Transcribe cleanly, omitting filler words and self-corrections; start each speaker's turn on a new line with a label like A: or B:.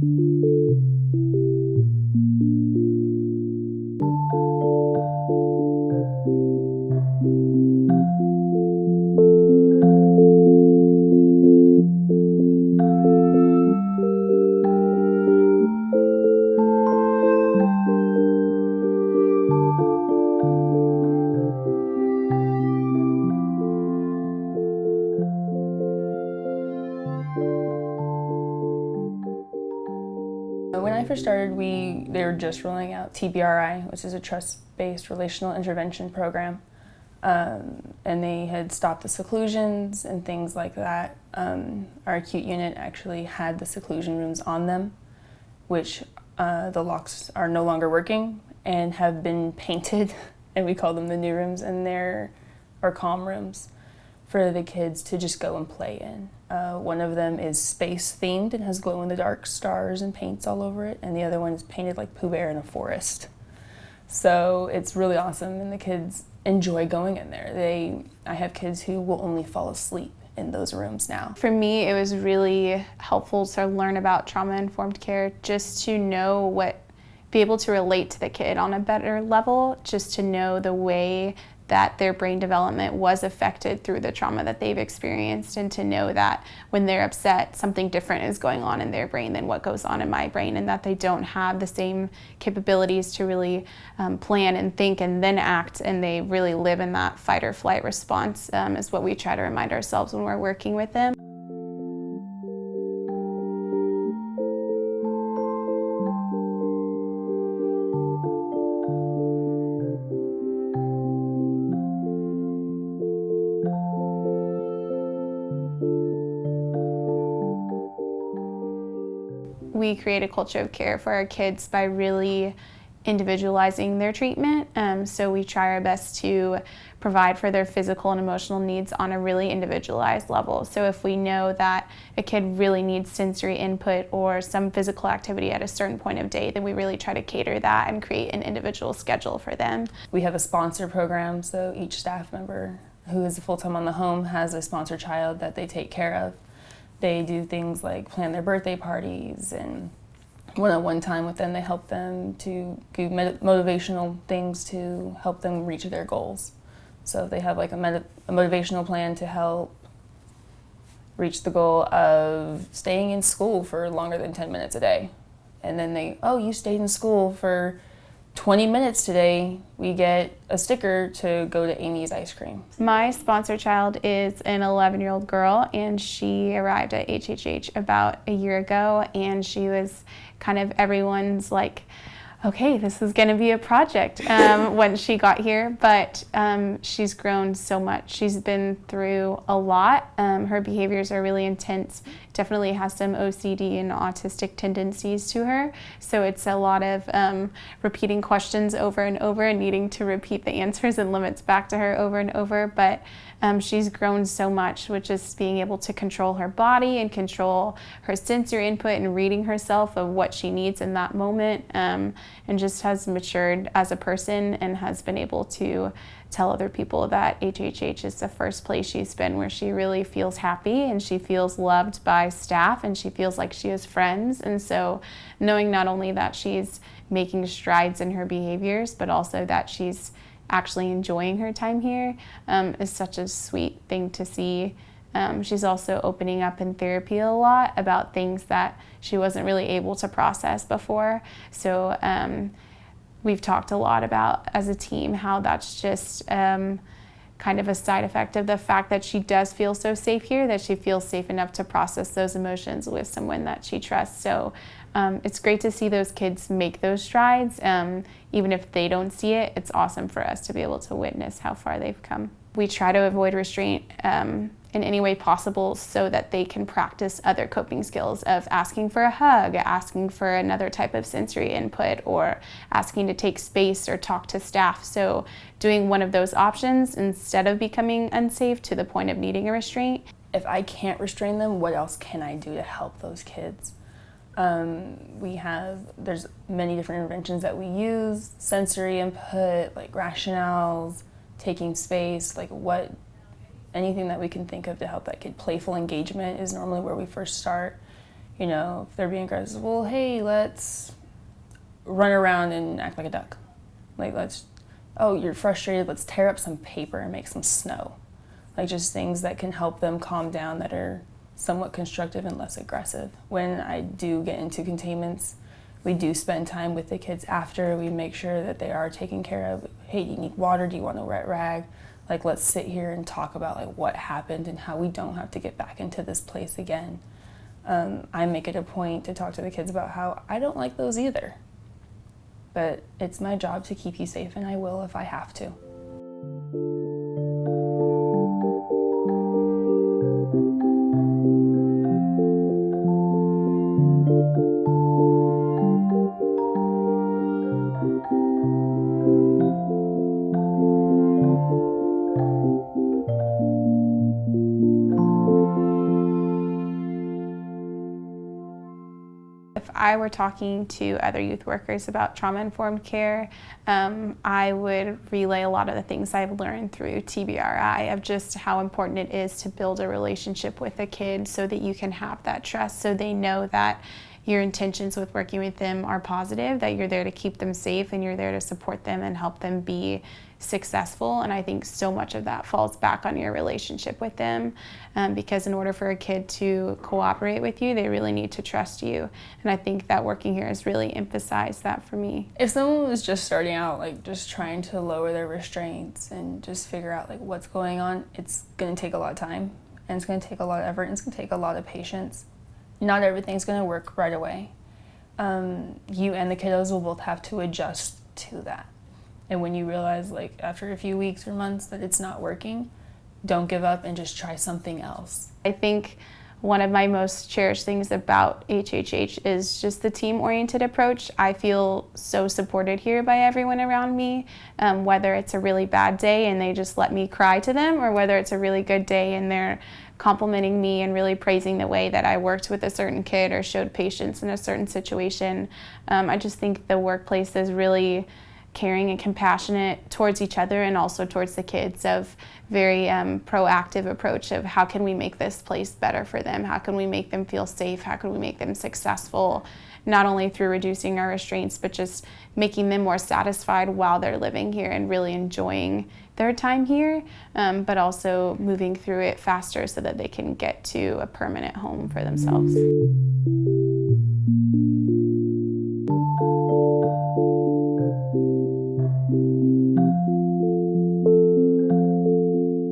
A: When I first started, they were just rolling out TBRI, which is a trust-based relational intervention program, and they had stopped the seclusions and things like that. Our acute unit actually had the seclusion rooms on them, which the locks are no longer working and have been painted, and we call them the new rooms, and they're our calm rooms for the kids to just go and play in. One of them is space themed and has glow-in-the-dark stars and paints all over it, and the other one is painted like Pooh Bear in a forest. So it's really awesome, and the kids enjoy going in there. I have kids who will only fall asleep in those rooms now.
B: For me, it was really helpful to learn about trauma-informed care, just to know be able to relate to the kid on a better level, just to know the way that their brain development was affected through the trauma that they've experienced, and to know that when they're upset, something different is going on in their brain than what goes on in my brain, and that they don't have the same capabilities to really plan and think and then act, and they really live in that fight or flight response, is what we try to remind ourselves when we're working with them. We create a culture of care for our kids by really individualizing their treatment. So we try our best to provide for their physical and emotional needs on a really individualized level. So if we know that a kid really needs sensory input or some physical activity at a certain point of day, then we really try to cater that and create an individual schedule for them.
A: We have a sponsor program, so each staff member who is full-time on the home has a sponsor child that they take care of. They do things like plan their birthday parties, and one-on-one time with them. They help them to do motivational things to help them reach their goals. So they have like a motivational plan to help reach the goal of staying in school for longer than 10 minutes a day. And then you stayed in school for 20 minutes today, we get a sticker to go to Amy's Ice Cream.
B: My sponsor child is an 11-year-old girl, and she arrived at HHH about a year ago, and she was kind of everyone's like, okay, this is going to be a project when she got here, but she's grown so much. She's been through a lot. Her behaviors are really intense. Definitely has some OCD and autistic tendencies to her. So it's a lot of repeating questions over and over and needing to repeat the answers and limits back to her over and over. But she's grown so much with just being able to control her body and control her sensory input and reading herself of what she needs in that moment, and just has matured as a person and has been able to tell other people that HHH is the first place she's been where she really feels happy and she feels loved by staff and she feels like she has friends. And so knowing not only that she's making strides in her behaviors, but also that she's actually enjoying her time here is such a sweet thing to see. She's also opening up in therapy a lot about things that she wasn't really able to process before. So we've talked a lot about as a team how that's just kind of a side effect of the fact that she does feel so safe here, that she feels safe enough to process those emotions with someone that she trusts. So it's great to see those kids make those strides. Even if they don't see it, it's awesome for us to be able to witness how far they've come. We try to avoid restraint in any way possible so that they can practice other coping skills of asking for a hug, asking for another type of sensory input, or asking to take space or talk to staff. So doing one of those options instead of becoming unsafe to the point of needing a restraint.
A: If I can't restrain them, what else can I do to help those kids? There's many different interventions that we use, sensory input, like rationales, taking space, anything that we can think of to help that kid. Playful engagement is normally where we first start. You know, if they're being aggressive, well, hey, let's run around and act like a duck. Like, oh, you're frustrated, let's tear up some paper and make some snow. Like, just things that can help them calm down that are somewhat constructive and less aggressive. When I do get into containments, we do spend time with the kids after. We make sure that they are taken care of. Hey, do you need water? Do you want a wet rag? Like, let's sit here and talk about like what happened and how we don't have to get back into this place again. I make it a point to talk to the kids about how I don't like those either. But it's my job to keep you safe, and I will if I have to.
B: If I were talking to other youth workers about trauma-informed care, I would relay a lot of the things I've learned through TBRI of just how important it is to build a relationship with a kid so that you can have that trust, so they know that your intentions with working with them are positive, that you're there to keep them safe and you're there to support them and help them be successful. And I think so much of that falls back on your relationship with them, because in order for a kid to cooperate with you, they really need to trust you. And I think that working here has really emphasized that for me.
A: If someone was just starting out, like just trying to lower their restraints and just figure out like what's going on, it's going to take a lot of time, and it's going to take a lot of effort, and it's going to take a lot of patience. Not everything's going to work right away. You and the kiddos will both have to adjust to that. And when you realize, like, after a few weeks or months that it's not working, don't give up and just try something else.
B: I think one of my most cherished things about HHH is just the team-oriented approach. I feel so supported here by everyone around me, whether it's a really bad day and they just let me cry to them, or whether it's a really good day and they're complimenting me and really praising the way that I worked with a certain kid or showed patience in a certain situation. I just think the workplace is really caring and compassionate towards each other and also towards the kids, of very proactive approach of how can we make this place better for them, how can we make them feel safe, how can we make them successful, not only through reducing our restraints but just making them more satisfied while they're living here and really enjoying their time here, but also moving through it faster so that they can get to a permanent home for themselves.